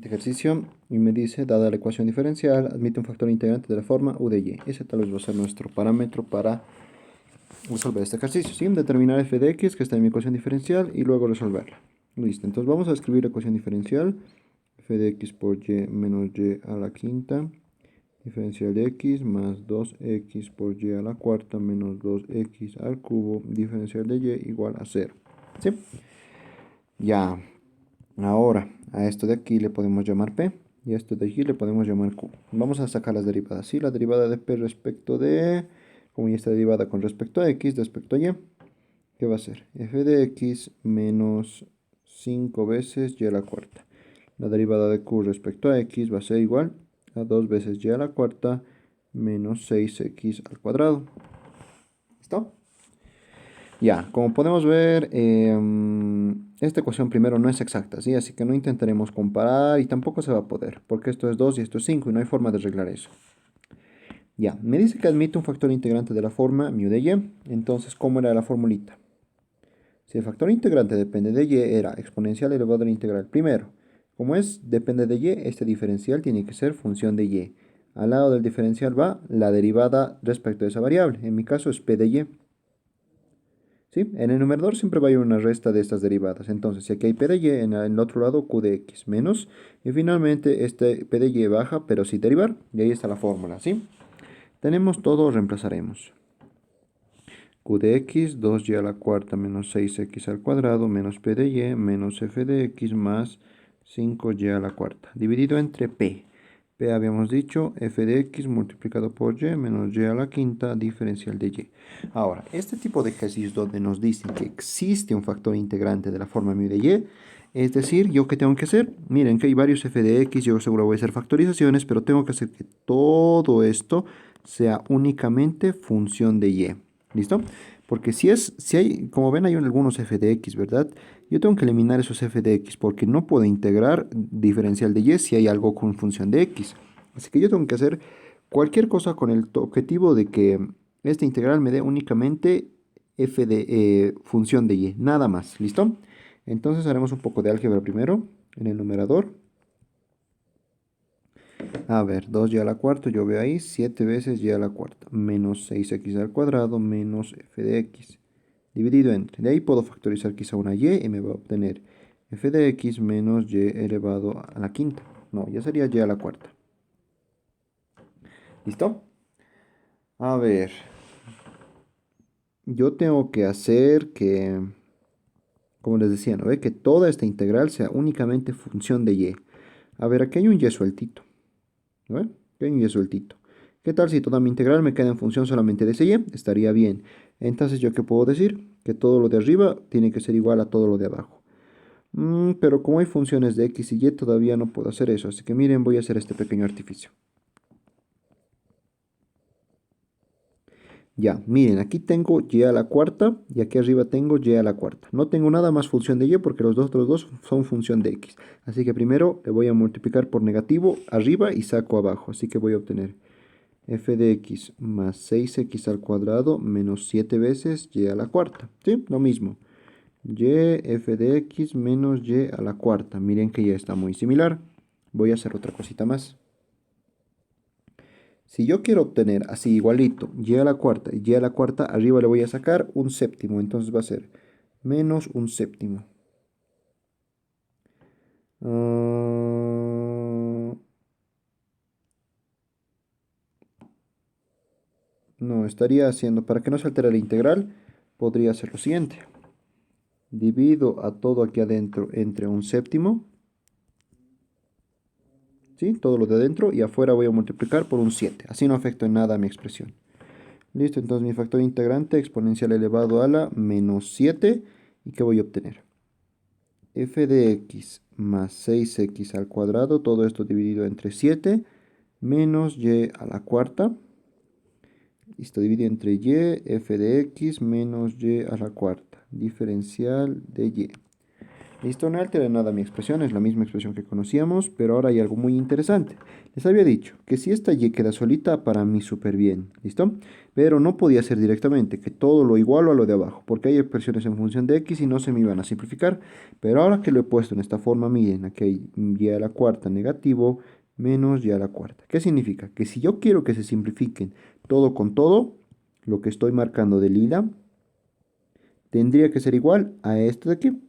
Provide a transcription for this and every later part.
Ejercicio y me dice, dada la ecuación diferencial, admite un factor integrante de la forma u de y. Ese tal vez va a ser nuestro parámetro para resolver este ejercicio. ¿Sí? Determinar f de x, que está en mi ecuación diferencial, y luego resolverla. Listo, entonces vamos a escribir la ecuación diferencial. F de x por y menos y a la quinta, diferencial de x más 2x por y a la cuarta menos 2x al cubo, diferencial de y igual a 0. ¿Sí? Ya. Ahora, a esto de aquí le podemos llamar P y a esto de aquí le podemos llamar Q. Vamos a sacar las derivadas. ¿Sí? La derivada de P respecto de, como ya está derivada con respecto a X, respecto a Y, ¿qué va a ser? F de X menos 5 veces Y a la cuarta. La derivada de Q respecto a X va a ser igual a 2 veces Y a la cuarta menos 6X al cuadrado. ¿Listo? Ya, como podemos ver, esta ecuación primero no es exacta, ¿sí? Así que no intentaremos comparar y tampoco se va a poder, porque esto es 2 y esto es 5 y no hay forma de arreglar eso. Ya, me dice que admite un factor integrante de la forma μ de y, entonces, ¿cómo era la formulita? Si el factor integrante depende de y, era exponencial elevado a la integral. Primero, como es depende de y, este diferencial tiene que ser función de y. Al lado del diferencial va la derivada respecto a esa variable, en mi caso es p de y. ¿Sí? En el numerador siempre va a ir una resta de estas derivadas. Entonces, si aquí hay p de y, en el otro lado q de x menos. Y finalmente, este p de y baja, pero sin derivar. Y ahí está la fórmula, ¿sí? Tenemos todo, reemplazaremos. Q de x, 2y a la cuarta menos 6x al cuadrado menos p de y menos f de x más 5y a la cuarta. Dividido entre p. P habíamos dicho f de x multiplicado por y menos y a la quinta diferencial de y. Ahora, este tipo de ejercicios donde nos dicen que existe un factor integrante de la forma μ de y, es decir, ¿yo qué tengo que hacer? Miren que hay varios f de x, yo seguro voy a hacer factorizaciones, pero tengo que hacer que todo esto sea únicamente función de y. ¿Listo? Porque si hay, como ven, hay algunos f de x, ¿verdad? Yo tengo que eliminar esos f de x porque no puedo integrar diferencial de y si hay algo con función de x. Así que yo tengo que hacer cualquier cosa con el objetivo de que esta integral me dé únicamente f de función de y, nada más. ¿Listo? Entonces haremos un poco de álgebra primero en el numerador. A ver, 2y a la cuarta, yo veo ahí 7 veces y a la cuarta, menos 6x al cuadrado, menos f de x, dividido entre. De ahí puedo factorizar quizá una y me va a obtener f de x menos y elevado a la quinta. No, ya sería y a la cuarta. ¿Listo? A ver, yo tengo que hacer que, como les decía, ¿no ve? Que toda esta integral sea únicamente función de y. A ver, aquí hay un y sueltito. ¿No ve? Aquí hay un y sueltito. ¿Qué tal si toda mi integral me queda en función solamente de ese y? Estaría bien. Entonces, ¿yo qué puedo decir? Que todo lo de arriba tiene que ser igual a todo lo de abajo. Pero como hay funciones de x y y, todavía no puedo hacer eso. Así que miren, voy a hacer este pequeño artificio. Ya, miren, aquí tengo y a la cuarta y aquí arriba tengo y a la cuarta. No tengo nada más función de y porque los otros dos son función de x. Así que primero le voy a multiplicar por negativo arriba y saco abajo. Así que voy a obtener f de x más 6x al cuadrado menos 7 veces y a la cuarta. ¿Sí? Lo mismo. Y f de x menos y a la cuarta. Miren que ya está muy similar. Voy a hacer otra cosita más. Si yo quiero obtener así igualito y a la cuarta y y a la cuarta, arriba le voy a sacar un séptimo. Entonces va a ser menos un séptimo. No, estaría haciendo, para que no se altere la integral, podría hacer lo siguiente. Divido a todo aquí adentro entre un séptimo. ¿Sí? Todo lo de adentro y afuera voy a multiplicar por un 7. Así no afecta en nada a mi expresión. Listo, entonces mi factor integrante exponencial elevado a la menos 7. ¿Y qué voy a obtener? F de x más 6x al cuadrado, todo esto dividido entre 7, menos y a la cuarta. Esto divide entre y, f de x menos y a la cuarta, diferencial de y. Listo, no altera nada mi expresión, es la misma expresión que conocíamos, pero ahora hay algo muy interesante. Les había dicho que si esta y queda solita, para mí súper bien, ¿listo? Pero no podía ser directamente, que todo lo igualo a lo de abajo, porque hay expresiones en función de x y no se me iban a simplificar. Pero ahora que lo he puesto en esta forma, miren, aquí hay y a la cuarta negativo menos y a la cuarta. ¿Qué significa? Que si yo quiero que se simplifiquen todo con todo, lo que estoy marcando de lila, tendría que ser igual a esto de aquí.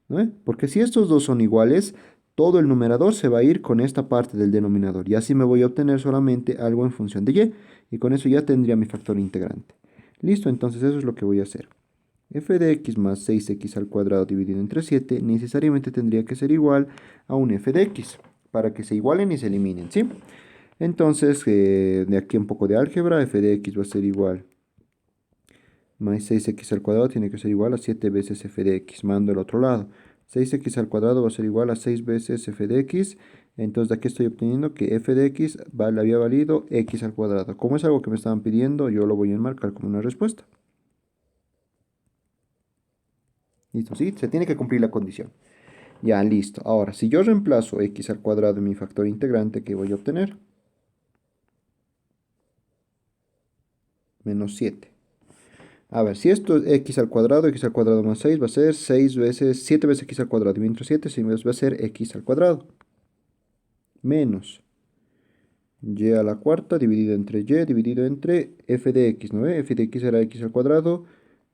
¿No? Porque si estos dos son iguales, todo el numerador se va a ir con esta parte del denominador. Y así me voy a obtener solamente algo en función de y. Y con eso ya tendría mi factor integrante. Listo, entonces eso es lo que voy a hacer. F de x más 6x al cuadrado dividido entre 7 necesariamente tendría que ser igual a un f de x. Para que se igualen y se eliminen, ¿sí? Entonces, de aquí un poco de álgebra, f de x va a ser igual más 6x al cuadrado tiene que ser igual a 7 veces f de x. Mando el otro lado. 6x al cuadrado va a ser igual a 6 veces f de x. Entonces de aquí estoy obteniendo que f de x le había valido x al cuadrado. Como es algo que me estaban pidiendo, yo lo voy a enmarcar como una respuesta. Listo, ¿sí? Se tiene que cumplir la condición. Ya, listo. Ahora, si yo reemplazo x al cuadrado en mi factor integrante, ¿qué voy a obtener? Menos 7. A ver, si esto es x al cuadrado más 6 va a ser 6 veces, 7 veces x al cuadrado, y entre 7 va a ser x al cuadrado, menos y a la cuarta dividido entre y dividido entre f de x, ¿no ve? F de x era x al cuadrado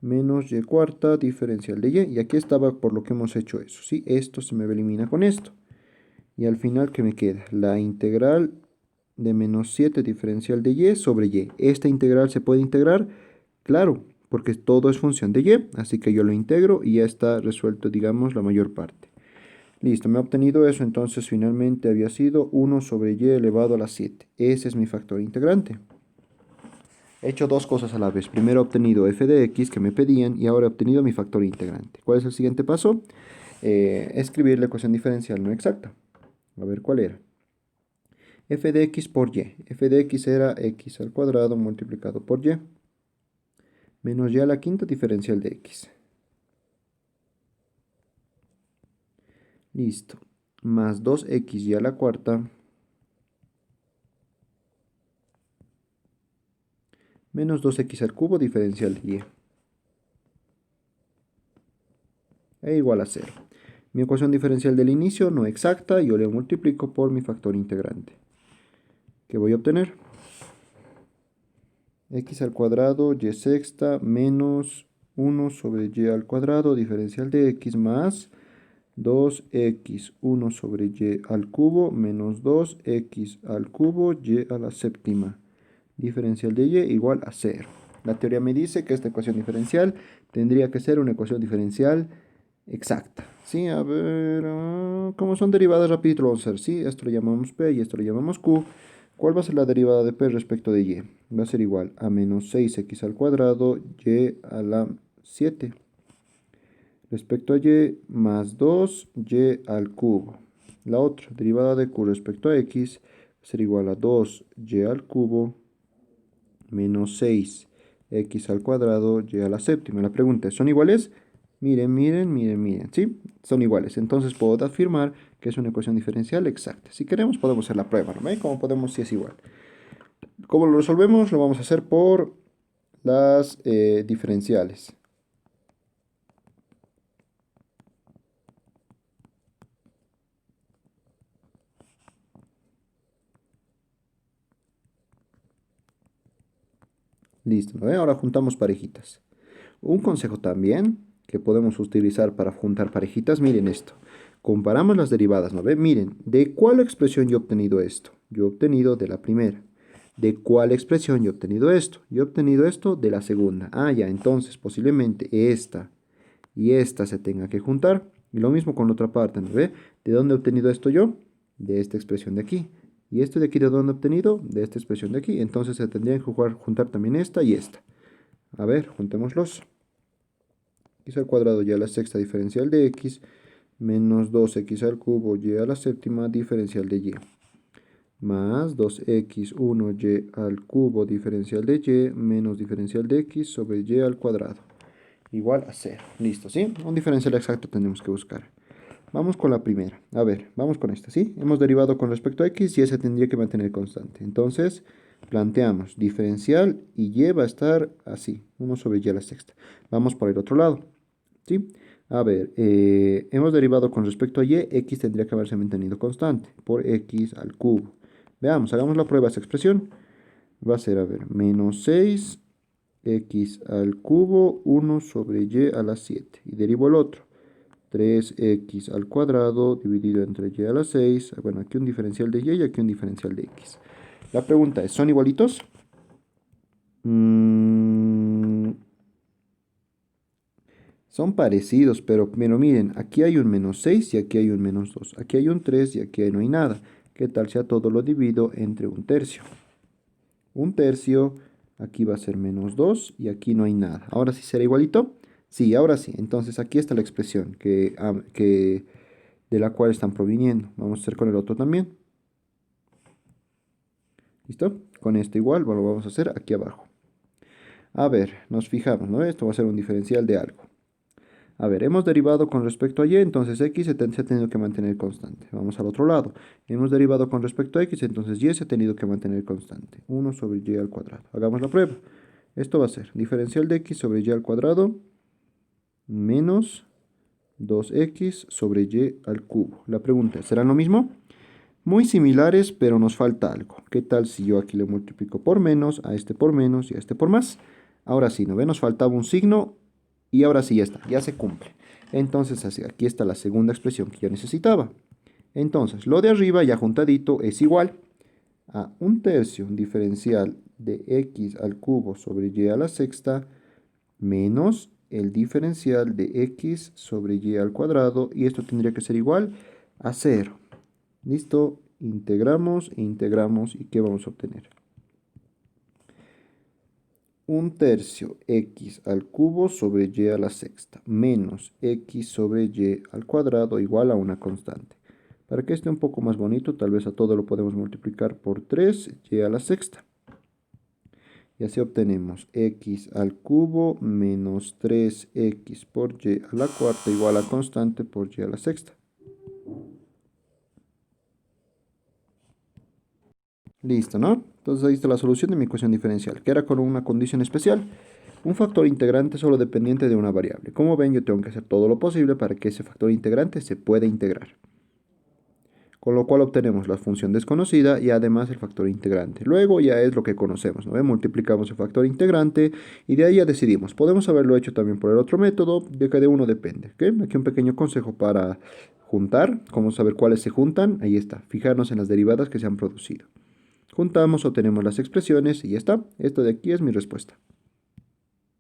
menos y cuarta diferencial de y aquí estaba por lo que hemos hecho eso, ¿sí? Esto se me elimina con esto. Y al final, ¿qué me queda? La integral de menos 7 diferencial de y sobre y. ¿Esta integral se puede integrar? Claro, porque todo es función de y, así que yo lo integro y ya está resuelto, digamos, la mayor parte. Listo, me ha obtenido eso, entonces finalmente había sido 1 sobre y elevado a la 7. Ese es mi factor integrante. He hecho dos cosas a la vez. Primero he obtenido f de x que me pedían y ahora he obtenido mi factor integrante. ¿Cuál es el siguiente paso? Escribir la ecuación diferencial no exacta. A ver cuál era. F de x por y. F de x era x al cuadrado multiplicado por y. Menos y a la quinta diferencial de x. Listo. Más 2x a la cuarta. Menos 2x al cubo diferencial de y. E igual a 0. Mi ecuación diferencial del inicio no exacta, yo le multiplico por mi factor integrante. ¿Qué voy a obtener? X al cuadrado y sexta menos 1 sobre y al cuadrado diferencial de x más 2x 1 sobre y al cubo menos 2x al cubo y a la séptima diferencial de y igual a 0. La teoría me dice que esta ecuación diferencial tendría que ser una ecuación diferencial exacta. Sí, a ver, ¿cómo son derivadas rapidito lo vamos a hacer? Sí, esto lo llamamos P y esto lo llamamos Q. ¿Cuál va a ser la derivada de P respecto de Y? Va a ser igual a menos 6x al cuadrado y a la 7. Respecto a Y más 2y al cubo. La otra, derivada de Q respecto a X, va a ser igual a 2y al cubo menos 6x al cuadrado y a la séptima. La pregunta es, ¿son iguales? Miren, miren, miren, miren, ¿sí? Son iguales. Entonces puedo afirmar que es una ecuación diferencial exacta. Si queremos podemos hacer la prueba, ¿no? ¿Cómo podemos si es igual? ¿Cómo lo resolvemos? Lo vamos a hacer por las diferenciales. Listo, ¿no? Ahora juntamos parejitas. Un consejo también que podemos utilizar para juntar parejitas, miren esto. Comparamos las derivadas, ¿no ve? Miren, ¿de cuál expresión yo he obtenido esto? Yo he obtenido de la primera. ¿De cuál expresión yo he obtenido esto? Yo he obtenido esto de la segunda. Ah, ya, entonces posiblemente esta y esta se tenga que juntar. Y lo mismo con la otra parte, ¿no ve? ¿De dónde he obtenido esto yo? De esta expresión de aquí. ¿Y esto de aquí de dónde he obtenido? De esta expresión de aquí. Entonces se tendrían que juntar también esta y esta. A ver, juntémoslos. X al cuadrado y a la sexta diferencial de x, menos 2x al cubo y a la séptima diferencial de y, más 2x1y al cubo diferencial de y, menos diferencial de x sobre y al cuadrado. igual a 0. Listo, ¿sí? Un diferencial exacto tenemos que buscar. Vamos con la primera. A ver, vamos con esta, ¿sí? Hemos derivado con respecto a x y ese tendría que mantener constante. Entonces, planteamos diferencial y y va a estar así, 1 sobre y a la sexta. Vamos por el otro lado, ¿sí? A ver, hemos derivado con respecto a y, x tendría que haberse mantenido constante por x al cubo. Veamos, hagamos la prueba de esa expresión. Va a ser, a ver, menos 6 x al cubo, 1 sobre y a la 7. Y derivo el otro. 3x al cuadrado dividido entre y a la 6. Bueno, aquí un diferencial de y aquí un diferencial de x. La pregunta es, ¿son igualitos? Son parecidos, pero miren, aquí hay un menos 6 y aquí hay un menos 2. Aquí hay un 3 y aquí no hay nada. ¿Qué tal si a todo lo divido entre un tercio? Un tercio, aquí va a ser menos 2 y aquí no hay nada. ¿Ahora sí será igualito? Sí, ahora sí. Entonces aquí está la expresión de la cual están proviniendo. Vamos a hacer con el otro también. ¿Listo? Con este igual lo vamos a hacer aquí abajo. A ver, nos fijamos, ¿no? Esto va a ser un diferencial de algo. A ver, hemos derivado con respecto a y, entonces x se ha tenido que mantener constante. Vamos al otro lado. Hemos derivado con respecto a x, entonces y se ha tenido que mantener constante. 1 sobre y al cuadrado. Hagamos la prueba. Esto va a ser diferencial de x sobre y al cuadrado menos 2x sobre y al cubo. La pregunta es, ¿serán lo mismo? Muy similares, pero nos falta algo. ¿Qué tal si yo aquí le multiplico por menos, a este por menos y a este por más? Ahora sí, ¿no ve? Nos faltaba un signo y ahora sí ya está, ya se cumple. Entonces, así, aquí está la segunda expresión que yo necesitaba. Entonces, lo de arriba ya juntadito es igual a un tercio diferencial de x al cubo sobre y a la sexta menos el diferencial de x sobre y al cuadrado, y esto tendría que ser igual a 0. ¿Listo? Integramos e integramos, ¿y qué vamos a obtener? Un tercio x al cubo sobre y a la sexta menos x sobre y al cuadrado igual a una constante. Para que esté un poco más bonito, tal vez a todo lo podemos multiplicar por 3 y a la sexta. Y así obtenemos x al cubo menos 3x por y a la cuarta igual a constante por y a la sexta. Listo, ¿no? Entonces ahí está la solución de mi ecuación diferencial, que era con una condición especial. Un factor integrante solo dependiente de una variable. Como ven, yo tengo que hacer todo lo posible para que ese factor integrante se pueda integrar. Con lo cual obtenemos la función desconocida y además el factor integrante. Luego ya es lo que conocemos, ¿no? Multiplicamos el factor integrante y de ahí ya decidimos. Podemos haberlo hecho también por el otro método, de que de uno depende. ¿Okay? Aquí un pequeño consejo para juntar, cómo saber cuáles se juntan. Ahí está, fijarnos en las derivadas que se han producido. Juntamos, obtenemos las expresiones y ya está. Esto de aquí es mi respuesta.